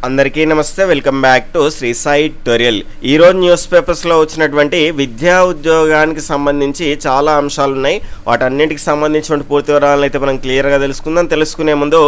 అందరికీ నమస్తే, welcome back to Sri Sai tutorial. ఈరోజు న్యూస్ పేపర్స్లో వచ్చినటువంటి విద్యా ఉద్యోగానికి సంబంధించి చాలా అంశాలు ఉన్నాయి. వాటన్నింటికి సంబంధించిన పూర్తి వివరాలను అయితే మనం క్లియర్గా తెలుసుకుందాం. తెలుసుకునే ముందు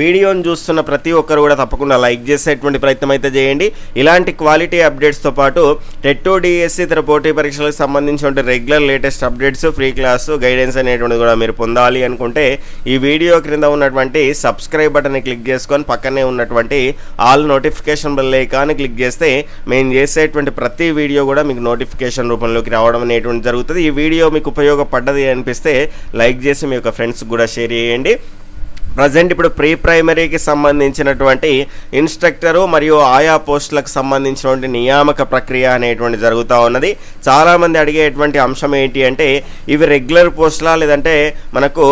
వీడియోని చూస్తున్న ప్రతి ఒక్కరు కూడా తప్పకుండా లైక్ చేసేటువంటి ప్రయత్నం అయితే చేయండి. ఇలాంటి క్వాలిటీ అప్డేట్స్తో పాటు టెట్ డిఎస్సి ఇతర పోటీ పరీక్షలకు సంబంధించిన regular latest updates, free class, guidance అనేటువంటిది కూడా మీరు పొందాలి అనుకుంటే ఈ వీడియో క్రింద ఉన్నటువంటి సబ్స్క్రైబ్ బటన్ని క్లిక్ చేసుకొని పక్కనే ఉన్నటువంటి all notification bell icon click చేస్తే మేము చేసేటువంటి ప్రతి వీడియో కూడా మీకు నోటిఫికేషన్ రూపంలోకి రావడం అనేటువంటి జరుగుతుంది. ఈ వీడియో మీకు ఉపయోగపడ్డది అనిపిస్తే లైక్ చేసి మీ యొక్క ఫ్రెండ్స్కి కూడా షేర్ చేయండి. ప్రజెంట్ ఇప్పుడు ప్రీ ప్రైమరీకి సంబంధించినటువంటి ఇన్స్ట్రక్టరు మరియు ఆయా పోస్టులకు సంబంధించినటువంటి నియామక ప్రక్రియ అనేటువంటి జరుగుతూ ఉన్నది. చాలామంది అడిగేటువంటి అంశం ఏంటి అంటే ఇవి రెగ్యులర్ పోస్టులా లేదంటే మనకు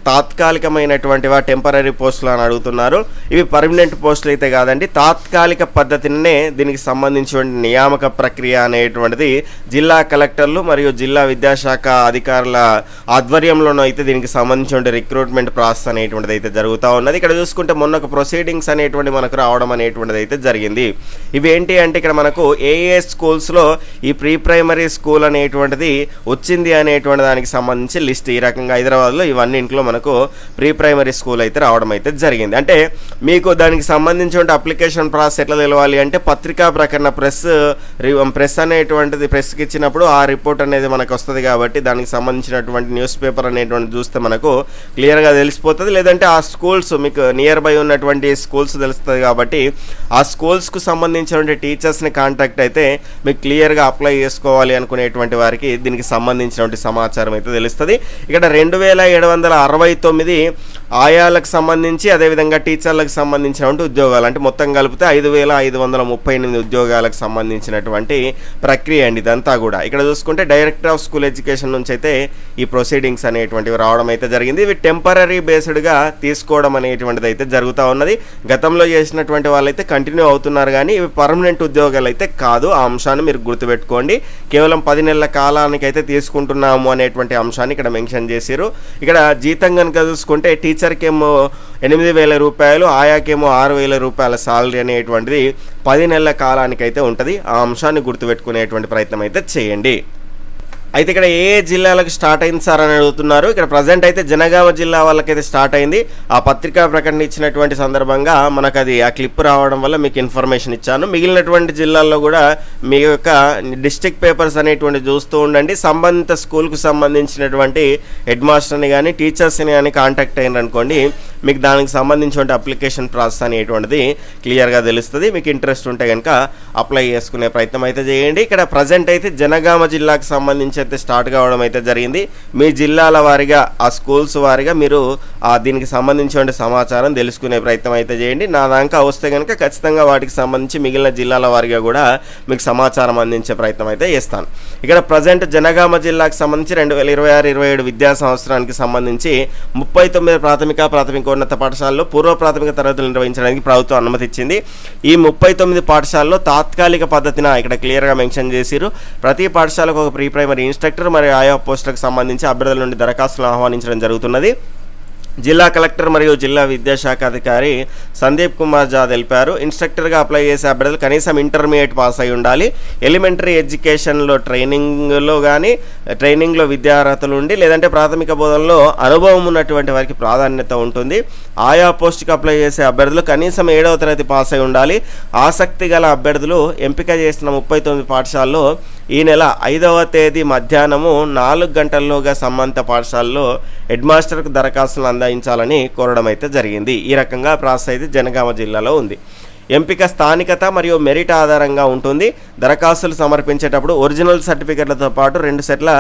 తాత్కాలికమైనటువంటివా, టెంపరీ పోస్టులు అని అడుగుతున్నారు. ఇవి పర్మనెంట్ పోస్టులు అయితే కాదండి, తాత్కాలిక పద్ధతినే దీనికి సంబంధించినటువంటి నియామక ప్రక్రియ అనేటువంటిది జిల్లా కలెక్టర్లు మరియు జిల్లా విద్యాశాఖ అధికారుల ఆధ్వర్యంలోనూ అయితే దీనికి సంబంధించిన రిక్రూట్మెంట్ ప్రాసెస్ అనేటువంటిది అయితే జరుగుతూ ఉన్నది. ఇక్కడ చూసుకుంటే మొన్న ఒక ప్రొసీడింగ్స్ అనేటువంటి మనకు రావడం అనేటువంటిది అయితే జరిగింది. ఇవి ఏంటి అంటే ఇక్కడ మనకు ఏ స్కూల్స్లో ఈ ప్రీ ప్రైమరీ స్కూల్ అనేటువంటిది వచ్చింది అనేటువంటి దానికి సంబంధించి లిస్ట్ ఈ రకంగా హైదరాబాద్లో ఇవన్నింటిలో మనకు ప్రీ ప్రైమరీ స్కూల్ అయితే రావడం అయితే జరిగింది. అంటే మీకు దానికి సంబంధించిన అప్లికేషన్ ప్రాసెస్ ఎట్లా తెలవాలి అంటే పత్రికా ప్రకటన ప్రెస్ అనేటువంటిది ప్రెస్కి ఇచ్చినప్పుడు ఆ రిపోర్ట్ అనేది మనకు వస్తుంది. కాబట్టి దానికి సంబంధించినటువంటి న్యూస్ పేపర్ అనేటువంటి చూస్తే మనకు క్లియర్గా తెలిసిపోతుంది. లేదంటే ఆ స్కూల్స్ మీకు నియర్ బై ఉన్నటువంటి స్కూల్స్ తెలుస్తుంది కాబట్టి ఆ స్కూల్స్కు సంబంధించినటువంటి టీచర్స్ని కాంటాక్ట్ అయితే మీకు క్లియర్గా అప్లై చేసుకోవాలి అనుకునేటువంటి వారికి దీనికి సంబంధించినటువంటి సమాచారం అయితే తెలుస్తుంది. ఇక్కడ 2769 ఆయాలకు సంబంధించి అదేవిధంగా టీచర్లకు సంబంధించినటువంటి ఉద్యోగాలు అంటే మొత్తం కలిపితే 5538 ఉద్యోగాలకు సంబంధించినటువంటి ప్రక్రియ అండి ఇదంతా కూడా. ఇక్కడ చూసుకుంటే డైరెక్టర్ ఆఫ్ స్కూల్ ఎడ్యుకేషన్ నుంచి అయితే ఈ ప్రొసీడింగ్స్ అనేటువంటివి రావడం అయితే జరిగింది. ఇవి టెంపరీ బేస్డ్గా తీసుకోవడం అనేటువంటిది అయితే జరుగుతూ ఉన్నది. గతంలో చేసినటువంటి వాళ్ళైతే కంటిన్యూ అవుతున్నారు కానీ ఇవి పర్మనెంట్ ఉద్యోగాలు అయితే కాదు. ఆ అంశాన్ని మీరు గుర్తుపెట్టుకోండి. కేవలం 10 నెలల కాలానికి అయితే తీసుకుంటున్నాము అనేటువంటి అంశాన్ని ఇక్కడ మెన్షన్ చేశారు. ఇక్కడ జీతం కనుక చూసుకుంటే టీచర్కేమో 8,000 రూపాయలు, ఆయాకేమో 6,000 రూపాయల సాలరీ అనేటువంటిది 10 నెలల కాలానికి అయితే ఉంటుంది. ఆ అంశాన్ని గుర్తుపెట్టుకునేటువంటి ప్రయత్నం అయితే చేయండి. అయితే ఇక్కడ ఏ జిల్లాలకు స్టార్ట్ అయింది సార్ అని అడుగుతున్నారు. ఇక్కడ ప్రజెంట్ అయితే జనగామ జిల్లా వాళ్ళకైతే స్టార్ట్ అయింది. ఆ పత్రికా ప్రకటన ఇచ్చినటువంటి సందర్భంగా మనకు అది ఆ క్లిప్ రావడం వల్ల మీకు ఇన్ఫర్మేషన్ ఇచ్చాను. మిగిలినటువంటి జిల్లాల్లో కూడా మీ యొక్క డిస్ట్రిక్ట్ పేపర్స్ అనేటువంటి చూస్తూ ఉండండి. సంబంధిత స్కూల్కు సంబంధించినటువంటి హెడ్ మాస్టర్ని కానీ టీచర్స్ని కానీ కాంటాక్ట్ అయినారు అనుకోండి, మీకు దానికి సంబంధించిన అప్లికేషన్ ప్రాసెస్ అనేటువంటిది క్లియర్గా తెలుస్తుంది. మీకు ఇంట్రెస్ట్ ఉంటే కనుక అప్లై చేసుకునే ప్రయత్నం అయితే చేయండి. ఇక్కడ ప్రజెంట్ అయితే జనగామ జిల్లాకు సంబంధించి అయితే స్టార్ట్ కావడం అయితే జరిగింది. మీ జిల్లాల వారిగా ఆ స్కూల్స్ వారిగా మీరు దీనికి సంబంధించిన సమాచారం తెలుసుకునే ప్రయత్నం అయితే చేయండి. నా దాకా వస్తే కనుక ఖచ్చితంగా వాటికి సంబంధించి మిగిలిన జిల్లాల వారిగా కూడా మీకు సమాచారం అందించే ప్రయత్నం అయితే చేస్తాను. ఇక్కడ ప్రజెంట్ జనగామ జిల్లాకు సంబంధించి 2026-27 విద్యా సంవత్సరానికి సంబంధించి 39 ప్రాథమికోన్నత పాఠశాలలో పూర్వ ప్రాథమిక తరగతులు నిర్వహించడానికి ప్రభుత్వం అనుమతి ఇచ్చింది. ఈ 39 పాఠశాలలో తాత్కాలిక పద్ధతిన ఇక్కడ క్లియర్గా మెన్షన్ చేసిరు. ప్రతి పాఠశాలకు ఒక ప్రీ ప్రైమరీ ఇన్స్ట్రక్టర్ మరియు ఆయా పోస్టులకు సంబంధించి అభ్యర్థుల నుండి దరఖాస్తులను ఆహ్వానించడం జరుగుతున్నది. జిల్లా కలెక్టర్ మరియు జిల్లా విద్యాశాఖ అధికారి సందీప్ కుమార్ ఝా తెలిపారు. ఇన్స్ట్రక్టర్గా అప్లై చేసే అభ్యర్థులు కనీసం ఇంటర్మీడియట్ పాస్ అయి ఉండాలి. ఎలిమెంటరీ ఎడ్యుకేషన్లో ట్రైనింగ్లో విద్యార్హతలు ఉండి లేదంటే ప్రాథమిక బోధనలో అనుభవం ఉన్నటువంటి వారికి ప్రాధాన్యత ఉంటుంది. ఆయా పోస్టుకి అప్లై చేసే అభ్యర్థులు కనీసం 7వ తరగతి పాస్ అయి ఉండాలి. ఆసక్తి గల అభ్యర్థులు ఎంపిక చేసిన 39 పాఠశాలలో ఈ నెల 5వ తేదీ మధ్యాహ్నము 4 గంటల్లోగా సంబంధిత పాఠశాలలో హెడ్ మాస్టర్కు దరఖాస్తులు అందించాలని కోరడం అయితే జరిగింది. ఈ రకంగా ప్రాసెస్ అయితే జనగామ జిల్లాలో ఉంది. ఎంపిక స్థానికత మరియు మెరిట్ ఆధారంగా ఉంటుంది. దరఖాస్తులు సమర్పించేటప్పుడు ఒరిజినల్ సర్టిఫికెట్లతో పాటు 2 సెట్ల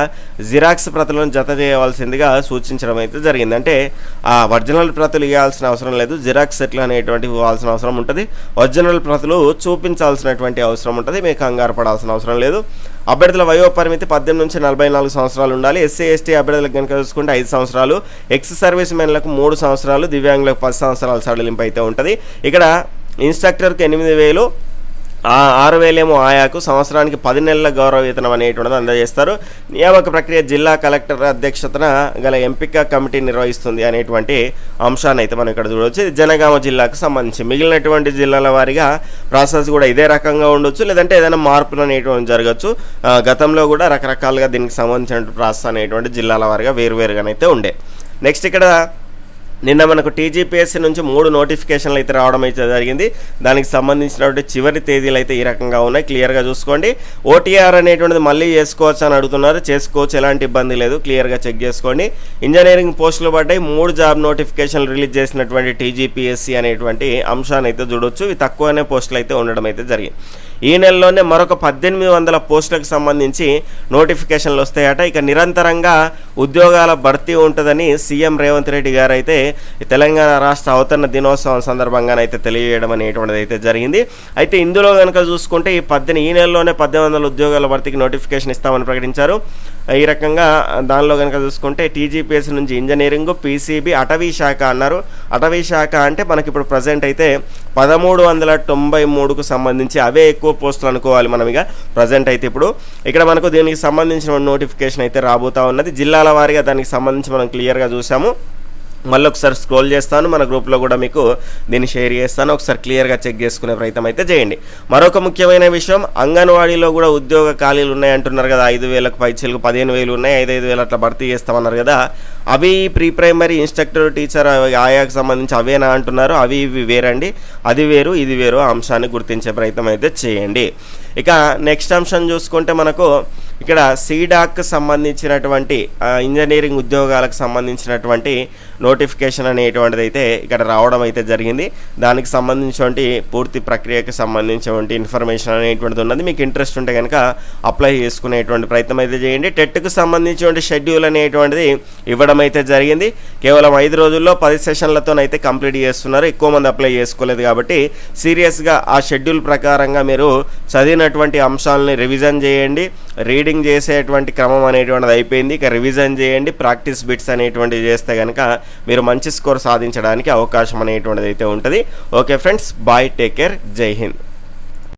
జిరాక్స్ ప్రతులను జత చేయవలసిందిగా సూచించడం అయితే జరిగింది. అంటే ఆ ఒరిజినల్ ప్రతులు ఇవ్వాల్సిన అవసరం లేదు, జిరాక్స్ సెట్లు అనేటువంటివి ఇవ్వాల్సిన అవసరం ఉంటుంది. ఒరిజినల్ ప్రతులు చూపించాల్సినటువంటి అవసరం ఉంటుంది. మీకు కంగారు పడాల్సిన అవసరం లేదు. అభ్యర్థుల వయోపరిమితి 18 నుంచి 44 సంవత్సరాలు ఉండాలి. ఎస్సీ ఎస్టీ అభ్యర్థులకు కనుక చూసుకుంటే 5 సంవత్సరాలు, ఎక్స్ సర్వీస్ మెన్లకు 3 సంవత్సరాలు, దివ్యాంగులకు 10 సంవత్సరాల సడలింపు అయితే ఉంటుంది. ఇక్కడ ఇన్స్ట్రక్టర్కి 8,000, 6,000 ఏమో ఆయాకు, సంవత్సరానికి 10 నెలల గౌరవ వేతనం అనేటువంటిది అందజేస్తారు. నియామక ప్రక్రియ జిల్లా కలెక్టర్ అధ్యక్షతన గల ఎంపిక కమిటీ నిర్వహిస్తుంది అనేటువంటి అంశాన్ని అయితే మనం ఇక్కడ చూడవచ్చు. ఇది జనగామ జిల్లాకు సంబంధించి. మిగిలినటువంటి జిల్లాల వారీగా ప్రాసెస్ కూడా ఇదే రకంగా ఉండొచ్చు, లేదంటే ఏదైనా మార్పులు అనేటువంటి జరగచ్చు. గతంలో కూడా రకరకాలుగా దీనికి సంబంధించిన ప్రాసెస్ అనేటువంటి జిల్లాల వారీగా వేరువేరుగానైతే ఉండే. నెక్స్ట్ ఇక్కడ నిన్న మనకు టీజీపీఎస్సీ నుంచి 3 నోటిఫికేషన్లు అయితే రావడం అయితే జరిగింది. దానికి సంబంధించినటువంటి చివరి తేదీలు అయితే ఈ రకంగా ఉన్నాయి, క్లియర్గా చూసుకోండి. ఓటీఆర్ అనేటువంటిది మళ్ళీ చేసుకోవచ్చు అని అడుగుతున్నారు, చేసుకోవచ్చు, ఎలాంటి ఇబ్బంది లేదు, క్లియర్గా చెక్ చేసుకోండి. ఇంజనీరింగ్ పోస్టులు పడ్డాయి, 3 జాబ్ నోటిఫికేషన్లు రిలీజ్ చేసినటువంటి టీజీపీఎస్సీ అనేటువంటి అంశాన్ని అయితే చూడొచ్చు. ఇవి తక్కువనే పోస్టులు అయితే ఉండడం అయితే జరిగింది. ఈ నెలలోనే మరొక 1800 పోస్టులకు సంబంధించి నోటిఫికేషన్లు వస్తాయట. ఇక నిరంతరంగా ఉద్యోగాల భర్తీ ఉంటుందని సీఎం రేవంత్ రెడ్డి గారు అయితే తెలంగాణ రాష్ట్ర అవతరణ దినోత్సవం సందర్భంగానైతే తెలియజేయడం అనేటువంటిది అయితే జరిగింది. అయితే ఇందులో కనుక చూసుకుంటే ఈ నెలలోనే 1800 ఉద్యోగాల భర్తీకి నోటిఫికేషన్ ఇస్తామని ప్రకటించారు. ఈ రకంగా దానిలో కనుక చూసుకుంటే టీజీపీఎస్సీ నుంచి ఇంజనీరింగ్, పీసీబీ, అటవీ శాఖ అన్నారు. అటవీ శాఖ అంటే మనకి ఇప్పుడు ప్రజెంట్ అయితే 1393కు సంబంధించి అవే ఎక్కువ పోస్టులు అనుకోవాలి మనం. ఇక ప్రజెంట్ అయితే ఇప్పుడు ఇక్కడ మనకు దీనికి సంబంధించిన నోటిఫికేషన్ అయితే రాబోతా ఉన్నది. జిల్లాల వారీగా దానికి సంబంధించి మనం క్లియర్గా చూసాము. మళ్ళీ ఒకసారి స్క్రోల్ చేస్తాను, మన గ్రూప్లో కూడా మీకు దీన్ని షేర్ చేస్తాను, ఒకసారి క్లియర్గా చెక్ చేసుకునే ప్రయత్నం అయితే చేయండి. మరొక ముఖ్యమైన విషయం, అంగన్వాడీలో కూడా ఉద్యోగ ఖాళీలు ఉన్నాయంటున్నారు కదా. 5,000కు పైచీలకు 15,000 ఉన్నాయి, 5,000 అట్లా భర్తీ చేస్తామన్నారు కదా. అవి ప్రీ ప్రైమరీ ఇన్స్ట్రక్టర్, టీచర్, ఆయాకు సంబంధించి అవేనా అంటున్నారు. అవి ఇవి వేరండి, అది వేరు ఇది వేరు. ఆ అంశాన్ని గుర్తించే ప్రయత్నం అయితే చేయండి. ఇక నెక్స్ట్ అంశం చూసుకుంటే మనకు ఇక్కడ సీడాక్ సంబంధించినటువంటి ఇంజనీరింగ్ ఉద్యోగాలకు సంబంధించినటువంటి నోటిఫికేషన్ అనేటువంటిది అయితే ఇక్కడ రావడం అయితే జరిగింది. దానికి సంబంధించినటువంటి పూర్తి ప్రక్రియకు సంబంధించినటువంటి ఇన్ఫర్మేషన్ అనేటువంటిది ఉన్నది. మీకు ఇంట్రెస్ట్ ఉంటే కనుక అప్లై చేసుకునేటువంటి ప్రయత్నం అయితే చేయండి. టెట్కు సంబంధించినటువంటి షెడ్యూల్ అనేటువంటిది ఇవ్వడం అయితే జరిగింది. కేవలం 5 రోజుల్లో 10 సెషన్లతోనైతే కంప్లీట్ చేస్తున్నారు. ఎక్కువ మంది అప్లై చేసుకోలేదు కాబట్టి సీరియస్గా ఆ షెడ్యూల్ ప్రకారంగా మీరు చదివినటువంటి అంశాలని రివిజన్ చేయండి. రీడింగ్ చేసేటువంటి క్రమం అనేటువంటిది అయిపోయింది. ఇక రివిజన్ చేయండి, ప్రాక్టీస్ బిట్స్ అనేటువంటివి చేస్తే కనుక మీరు మంచి స్కోర్ సాధించడానికి అవకాశం అనేటువంటిది అయితే ఉంటుంది. Okay friends, bye, take care, Jai Hind.